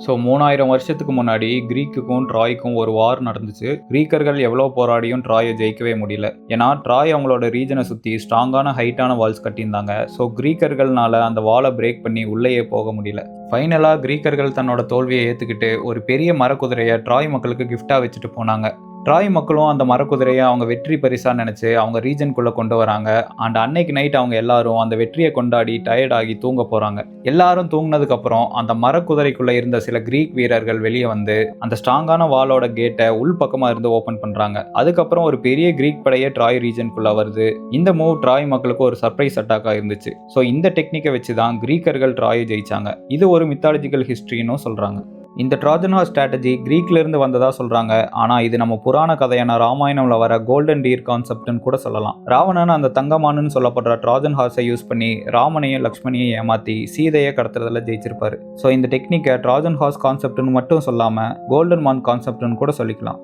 So 3000 வருஷத்துக்கு முன்னாடி கிரீக்குக்கும் ட்ராய்க்கும் ஒரு வார் நடந்துச்சு. கிரீக்கர்கள் எவ்வளோ போராடியும் ட்ராயை ஜெயிக்கவே முடியல. ஏன்னா ட்ராய் அவங்களோட ரீஜனை சுற்றி ஸ்ட்ராங்கான ஹைட்டான வால்ஸ் கட்டியிருந்தாங்க. ஸோ கிரீக்கர்கள்னால அந்த வாலை பிரேக் பண்ணி உள்ளேயே போக முடியல. ஃபைனலாக கிரீக்கர்கள் தன்னோட தோல்வியை ஏற்றுக்கிட்டு ஒரு பெரிய மரக்குதிரையை ட்ராய் மக்களுக்கு கிஃப்டாக வச்சுட்டு போனாங்க. ட்ராய் மக்களும் அந்த மரக்குதிரையை அவங்க வெற்றி பரிசா நினைச்சு அவங்க ரீஜனுக்குள்ள கொண்டு வராங்க. அண்ட் அன்னைக்கு நைட் அவங்க எல்லாரும் அந்த வெற்றியை கொண்டாடி டயர்டாகி தூங்க போறாங்க. எல்லாரும் தூங்கினதுக்கு அப்புறம் அந்த மரக்குதிரைக்குள்ள இருந்த சில கிரீக் வீரர்கள் வெளியே வந்து அந்த ஸ்ட்ராங்கான வாலோட கேட்டை உள் பக்கமா இருந்து ஓபன் பண்றாங்க. அதுக்கப்புறம் ஒரு பெரிய கிரீக் படையே ட்ராய் ரீஜனுக்குள்ள வருது. இந்த மூவ் ட்ராய் மக்களுக்கு ஒரு சர்ப்ரைஸ் அட்டாக்கா இருந்துச்சு. ஸோ இந்த டெக்னிக்கை வச்சுதான் கிரீக்கர்கள் ட்ராயை ஜெயிச்சாங்க. இது ஒரு மித்தாலஜிக்கல் ஹிஸ்டரின்னு சொல்றாங்க. இந்த ட்ராஜன் ஹார்ஸ் ஸ்ட்ராட்டஜி கிரீக்ல இருந்து வந்ததா சொல்றாங்க. ஆனா இது நம்ம புராண கதையான ராமாயணம்ல வர கோல்டன் டீர் கான்செப்ட்னு கூட சொல்லலாம். ராவணன் அந்த தங்கமானு சொல்லப்படுற ட்ராஜன் ஹார்ஸை யூஸ் பண்ணி ராமனையும் லக்ஷ்மணியும் ஏமாத்தி சீதையை கடத்துறதுல ஜெயிச்சிருப்பாரு. ஸோ இந்த டெக்னிக்கை ட்ராஜன் ஹார்ஸ் கான்செப்ட்னு மட்டும் சொல்லாம கோல்டன் மான் கான்செப்ட்னு கூட சொல்லிக்கலாம்.